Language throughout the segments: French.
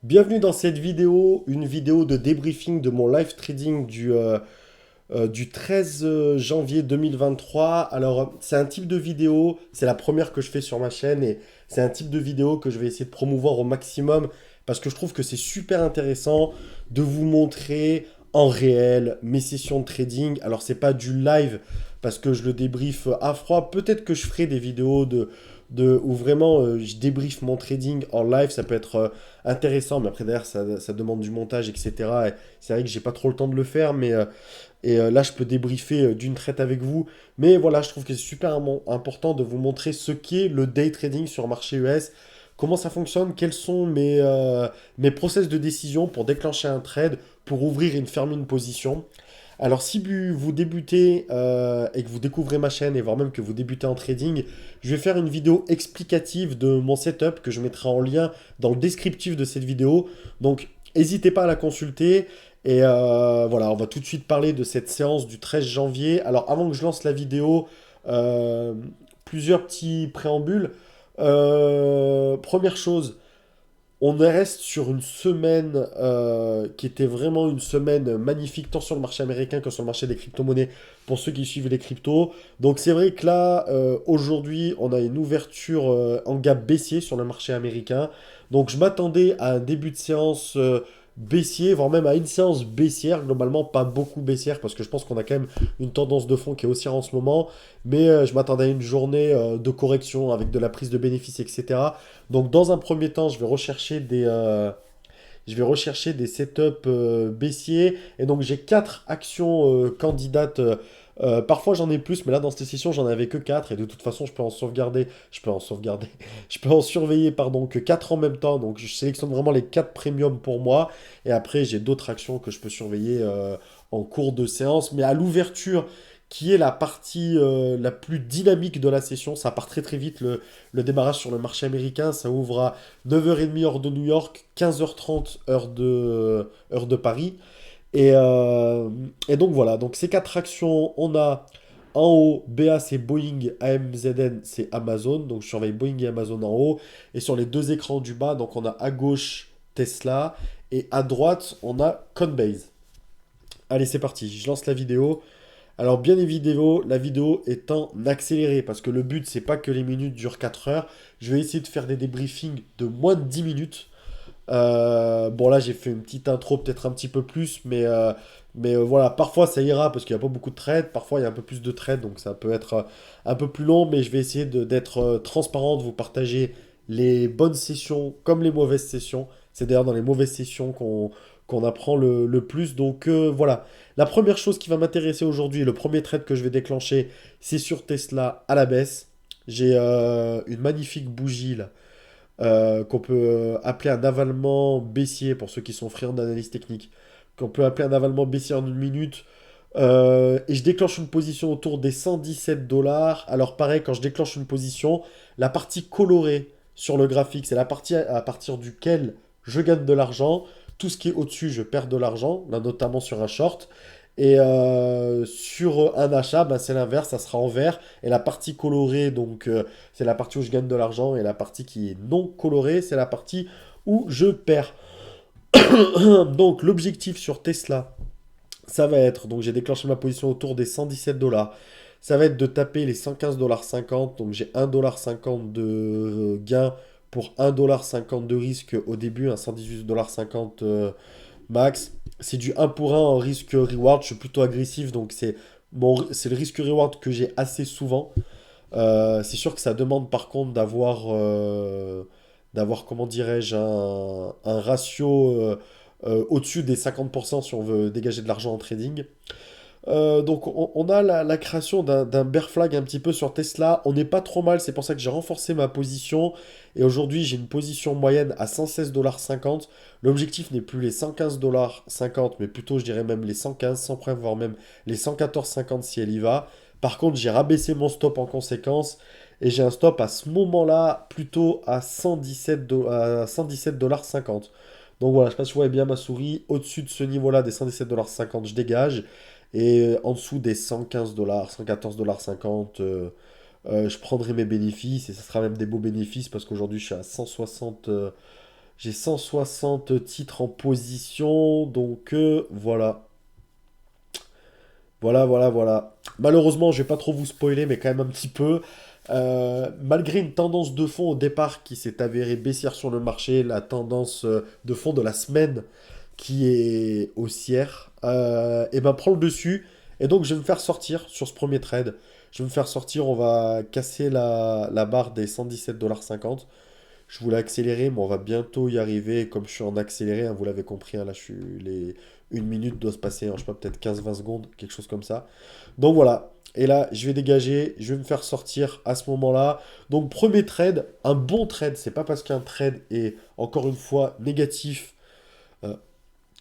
Bienvenue dans cette vidéo, une vidéo de débriefing de mon live trading du 13 janvier 2023. Alors, c'est un type de vidéo, c'est la première que je fais sur ma chaîne et c'est un type de vidéo que je vais essayer de promouvoir au maximum parce que je trouve que c'est super intéressant de vous montrer en réel mes sessions de trading. Alors, c'est pas du live parce que je le débrief à froid. Peut-être que je ferai des vidéos où vraiment je débrief mon trading en live. Ça peut être intéressant, mais après derrière ça demande du montage, etc. Et c'est vrai que j'ai pas trop le temps de le faire, là je peux débriefer d'une traite avec vous. Mais voilà, je trouve que c'est super important de vous montrer ce qu'est le day trading sur le marché US, comment ça fonctionne, quels sont mes process de décision pour déclencher un trade, pour ouvrir et fermer une position. Alors, si vous débutez et que vous découvrez ma chaîne, et voire même que vous débutez en trading, je vais faire une vidéo explicative de mon setup que je mettrai en lien dans le descriptif de cette vidéo. Donc, n'hésitez pas à la consulter. Voilà, on va tout de suite parler de cette séance du 13 janvier. Alors, avant que je lance la vidéo, euh, plusieurs petits préambules. Première chose, on reste sur une semaine qui était vraiment une semaine magnifique, tant sur le marché américain que sur le marché des crypto-monnaies, pour ceux qui suivent les cryptos. Donc c'est vrai que là, aujourd'hui, on a une ouverture en gap baissier sur le marché américain. Donc je m'attendais à un début de séance baissier, voire même à une séance baissière, globalement pas beaucoup baissière, parce que je pense qu'on a quand même une tendance de fond qui est haussière en ce moment. Mais je m'attendais à une journée de correction avec de la prise de bénéfices, etc. Donc dans un premier temps, je vais rechercher des setups baissiers. Et donc j'ai quatre actions candidates. Parfois j'en ai plus, mais là dans cette session j'en avais que 4. Et de toute façon je peux en surveiller pardon, que 4 en même temps. Donc je sélectionne vraiment les 4 premium pour moi. Et après j'ai d'autres actions que je peux surveiller en cours de séance. Mais à l'ouverture, qui est la partie la plus dynamique de la session, ça part très très vite le démarrage sur le marché américain. Ça ouvre à 9h30 heure de New York, 15h30 heure de Paris. Et, euh, et donc voilà, donc ces quatre actions, on a en haut, BA c'est Boeing, AMZN c'est Amazon, donc je surveille Boeing et Amazon en haut, et sur les deux écrans du bas, donc on a à gauche Tesla, et à droite on a Coinbase. Allez c'est parti, je lance la vidéo. Alors bien évidemment, la vidéo est en accéléré, parce que le but c'est pas que les minutes durent 4 heures, je vais essayer de faire des débriefings de moins de 10 minutes. Bon, là, j'ai fait une petite intro, peut-être un petit peu plus, voilà, parfois ça ira parce qu'il n'y a pas beaucoup de trades, parfois il y a un peu plus de trades, donc ça peut être un peu plus long, mais je vais essayer d'être transparent, de vous partager les bonnes sessions comme les mauvaises sessions. C'est d'ailleurs dans les mauvaises sessions qu'on apprend le plus. Donc voilà, la première chose qui va m'intéresser aujourd'hui, le premier trade que je vais déclencher, c'est sur Tesla à la baisse. J'ai une magnifique bougie là qu'on peut appeler un avalement baissier pour ceux qui sont friands d'analyse technique, qu'on peut appeler un avalement baissier en une minute. Et je déclenche une position autour des 117 dollars. Alors pareil, quand je déclenche une position, la partie colorée sur le graphique, c'est la partie à partir duquel je gagne de l'argent. Tout ce qui est au-dessus, je perds de l'argent, là notamment sur un short. Et sur un achat, ben, c'est l'inverse, ça sera en vert. Et la partie colorée, donc c'est la partie où je gagne de l'argent. Et la partie qui est non colorée, c'est la partie où je perds. Donc l'objectif sur Tesla, ça va être, donc j'ai déclenché ma position autour des 117 dollars. Ça va être de taper les 115,50 $. Donc j'ai 1,50 $ de gain pour 1,50 $ de risque au début, un 118,50 $ max. C'est du 1 pour 1 en risque-reward. Je suis plutôt agressif, donc c'est le risque-reward que j'ai assez souvent. C'est sûr que ça demande par contre d'avoir comment dirais-je, un ratio au-dessus des 50% si on veut dégager de l'argent en trading. Donc on a la création d'un bear flag un petit peu sur Tesla. On n'est pas trop mal, c'est pour ça que j'ai renforcé ma position. Et aujourd'hui j'ai une position moyenne à 116,50 $. L'objectif n'est plus les 115,50 $, mais plutôt je dirais même les 115 sans preuve, voire même les 114,50 si elle y va. Par contre j'ai rabaissé mon stop en conséquence. Et j'ai un stop à ce moment-là plutôt à 117,50 $. Donc voilà, je ne sais pas si vous voyez bien ma souris. Au-dessus de ce niveau-là des 117,50 $, je dégage. Et en dessous des 115 dollars, 114,50 $, je prendrai mes bénéfices et ce sera même des beaux bénéfices parce qu'aujourd'hui je suis à 160, J'ai 160 titres en position, donc voilà. Voilà, voilà, voilà. Malheureusement, je vais pas trop vous spoiler, mais quand même un petit peu. Malgré une tendance de fond au départ qui s'est avérée baissière sur le marché, la tendance de fond de la semaine qui est haussière, et ben prend le dessus. Et donc je vais me faire sortir sur ce premier trade. Je vais me faire sortir, on va casser la barre des 117,50 $. Je voulais accélérer, mais on va bientôt y arriver. Comme je suis en accéléré, hein, vous l'avez compris, hein, là, une minute doit se passer, hein, je sais pas, peut-être 15-20 secondes, quelque chose comme ça. Donc voilà. Et là, je vais dégager, je vais me faire sortir à ce moment-là. Donc premier trade, un bon trade, c'est pas parce qu'un trade est, encore une fois, négatif euh,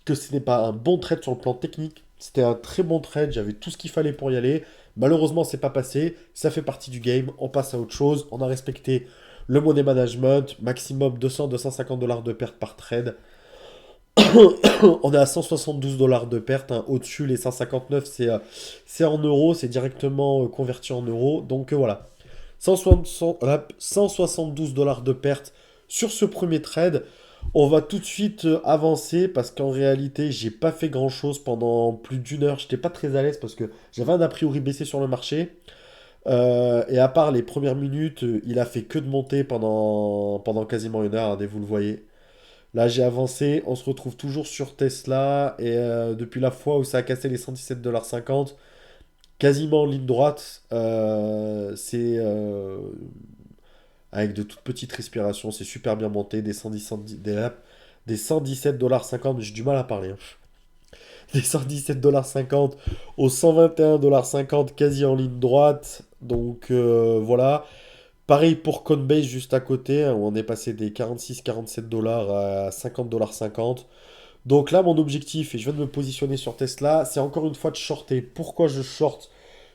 que ce n'est pas un bon trade sur le plan technique. C'était un très bon trade, j'avais tout ce qu'il fallait pour y aller. Malheureusement, c'est pas passé. Ça fait partie du game. On passe à autre chose. On a respecté le money management, maximum 200-250 $ de perte par trade. On est à 172 $ de perte, hein. Au-dessus, les 159, c'est en euros, c'est directement converti en euros. Donc voilà, 172 $ de perte sur ce premier trade. On va tout de suite avancer parce qu'en réalité, j'ai pas fait grand chose pendant plus d'une heure. J'étais pas très à l'aise parce que j'avais un a priori baissé sur le marché. Et à part les premières minutes, il a fait que de monter pendant quasiment une heure, hein, dès vous le voyez. Là, j'ai avancé, on se retrouve toujours sur Tesla, et depuis la fois où ça a cassé les 117,50 $ quasiment en ligne droite, c'est avec de toutes petites respirations, c'est super bien monté, des 117,50 $, j'ai du mal à parler, hein. Des 117,50 $ aux 121,50 $ quasi en ligne droite, donc voilà. Pareil pour Coinbase juste à côté, hein, où on est passé des 46-47 $ à 50,50 $. Donc là, mon objectif, et je viens de me positionner sur Tesla, c'est encore une fois de shorter. Pourquoi je short?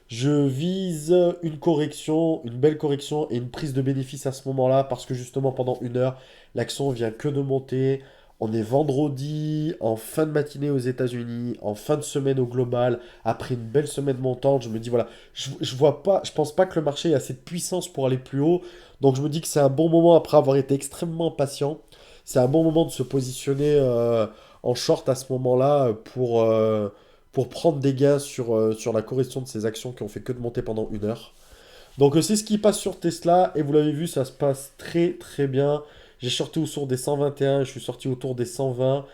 Je vise une correction, une belle correction et une prise de bénéfice à ce moment-là, parce que justement pendant une heure, l'action vient que de monter. On est vendredi, en fin de matinée aux États-Unis, en fin de semaine au global, après une belle semaine montante. Je me dis, voilà, je vois pas, je pense pas que le marché ait assez de puissance pour aller plus haut. Donc je me dis que c'est un bon moment après avoir été extrêmement patient. C'est un bon moment de se positionner en short à ce moment-là pour prendre des gains sur la correction de ces actions qui ont fait que de monter pendant une heure. Donc c'est ce qui passe sur Tesla et vous l'avez vu, ça se passe très très bien. J'ai sorti autour des 121, je suis sorti autour des 120.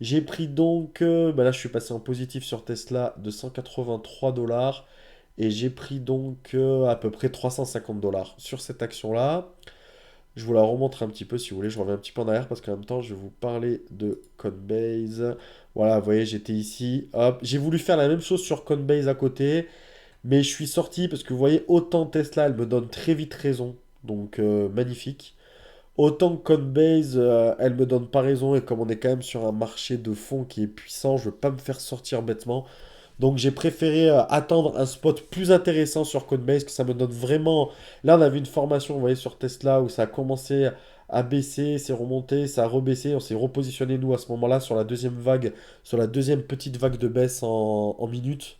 J'ai pris donc, bah là je suis passé en positif sur Tesla de 183 $ et j'ai pris donc à peu près 350 $ sur cette action-là. Je vous la remontre un petit peu si vous voulez, je reviens un petit peu en arrière parce qu'en même temps je vais vous parler de Coinbase. Voilà, vous voyez, j'étais ici, hop. J'ai voulu faire la même chose sur Coinbase à côté, mais je suis sorti parce que vous voyez, autant Tesla, elle me donne très vite raison, donc magnifique. Autant que Coinbase, elle me donne pas raison, et comme on est quand même sur un marché de fonds qui est puissant, je veux pas me faire sortir bêtement. Donc j'ai préféré attendre un spot plus intéressant sur Coinbase, que ça me donne vraiment... Là, on avait une formation, vous voyez, sur Tesla, où ça a commencé à baisser, c'est remonté, ça a rebaissé, on s'est repositionné, nous, à ce moment-là, sur la deuxième vague, sur la deuxième petite vague de baisse en minutes,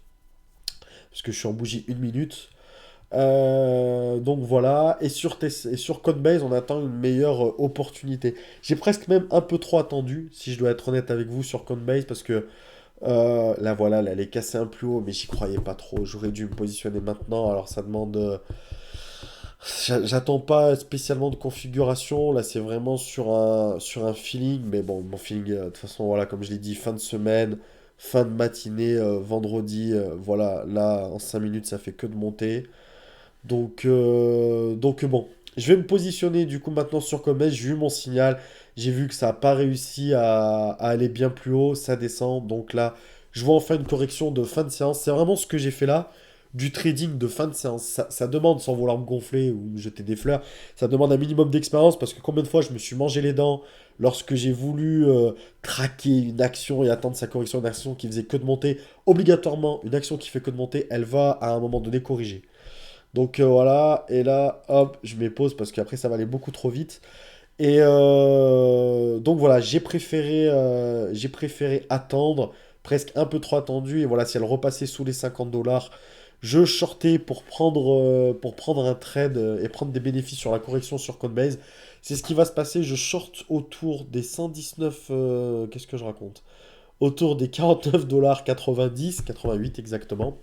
parce que je suis en bougie une minute. Donc voilà, et sur Coinbase, on attend une meilleure opportunité. J'ai presque même un peu trop attendu, si je dois être honnête avec vous, sur Coinbase, parce que là, voilà, là, elle est cassée un plus haut, mais j'y croyais pas trop. J'aurais dû me positionner maintenant. Alors, ça demande. J'attends pas spécialement de configuration. Là, c'est vraiment sur un feeling. Mais bon, mon feeling, de toute façon, voilà, comme je l'ai dit, fin de semaine, fin de matinée, vendredi. Voilà, là, en 5 minutes, ça fait que de monter. Donc bon, je vais me positionner du coup maintenant sur Coinbase. J'ai eu mon signal, j'ai vu que ça n'a pas réussi à aller bien plus haut, ça descend. Donc là, je vois enfin une correction de fin de séance. C'est vraiment ce que j'ai fait là, du trading de fin de séance. Ça demande, sans vouloir me gonfler ou me jeter des fleurs, ça demande un minimum d'expérience parce que combien de fois je me suis mangé les dents lorsque j'ai voulu traquer une action et attendre sa correction, une action qui faisait que de monter. Obligatoirement, une action qui fait que de monter, elle va à un moment donné corriger. Donc voilà, et là, hop, je mets pause parce qu'après ça va aller beaucoup trop vite. Et donc voilà, j'ai préféré attendre, presque un peu trop attendu. Et voilà, si elle repassait sous les 50 $, je shortais pour prendre un trade et prendre des bénéfices sur la correction sur Coinbase. C'est ce qui va se passer. Je short autour des 119. Qu'est-ce que je raconte? Autour des 49,90 88 exactement.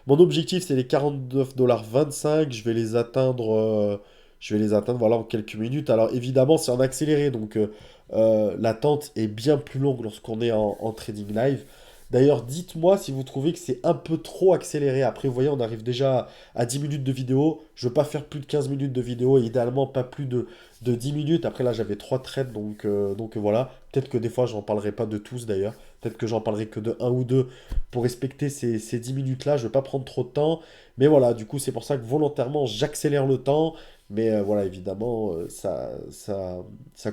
Mon objectif, c'est les 49,25 $. Je vais les atteindre voilà, en quelques minutes. Alors évidemment, c'est en accéléré, donc l'attente est bien plus longue lorsqu'on est en trading live. D'ailleurs, dites-moi si vous trouvez que c'est un peu trop accéléré. Après, vous voyez, on arrive déjà à 10 minutes de vidéo. Je veux pas faire plus de 15 minutes de vidéo et idéalement pas plus de 10 minutes. Après, là, j'avais 3 trades, donc voilà. Peut-être que des fois, j'en parlerai pas de tous d'ailleurs. Peut-être que j'en parlerai que de un ou deux pour respecter ces 10 minutes-là. Je ne veux pas prendre trop de temps. Mais voilà, du coup, c'est pour ça que volontairement, j'accélère le temps. Mais voilà, évidemment, ça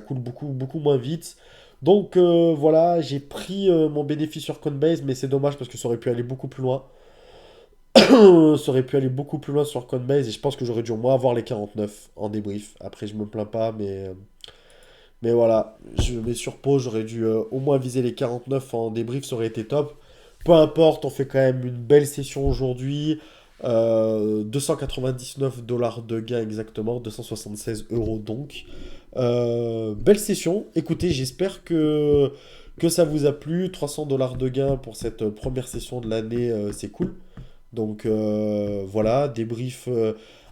coule beaucoup, beaucoup moins vite. Donc voilà, j'ai pris mon bénéfice sur Coinbase, mais c'est dommage parce que ça aurait pu aller beaucoup plus loin. Ça aurait pu aller beaucoup plus loin sur Coinbase et je pense que j'aurais dû au moins avoir les 49 en débrief. Après, je me plains pas, mais voilà, je mets sur pause, j'aurais dû au moins viser les 49 en débrief, ça aurait été top. Peu importe, on fait quand même une belle session aujourd'hui. 299 $ de gain exactement, 276 euros donc. Belle session. Écoutez, j'espère que ça vous a plu. 300 $ de gain pour cette première session de l'année, c'est cool. Donc voilà, débrief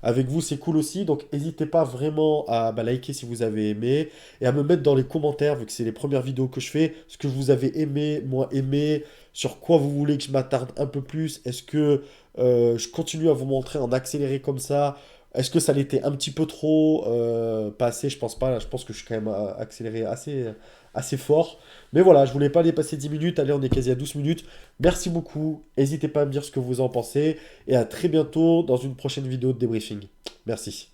avec vous, c'est cool aussi. Donc n'hésitez pas vraiment à liker si vous avez aimé et à me mettre dans les commentaires, vu que c'est les premières vidéos que je fais, ce que vous avez aimé, moins aimé, sur quoi vous voulez que je m'attarde un peu plus. Est-ce que je continue à vous montrer en accéléré comme ça? Est-ce que ça l'était un petit peu trop? Pas assez, je pense pas. Là, je pense que je suis quand même accéléré assez fort. Mais voilà, je voulais pas dépasser 10 minutes. Allez, on est quasi à 12 minutes. Merci beaucoup. N'hésitez pas à me dire ce que vous en pensez. Et à très bientôt dans une prochaine vidéo de débriefing. Merci.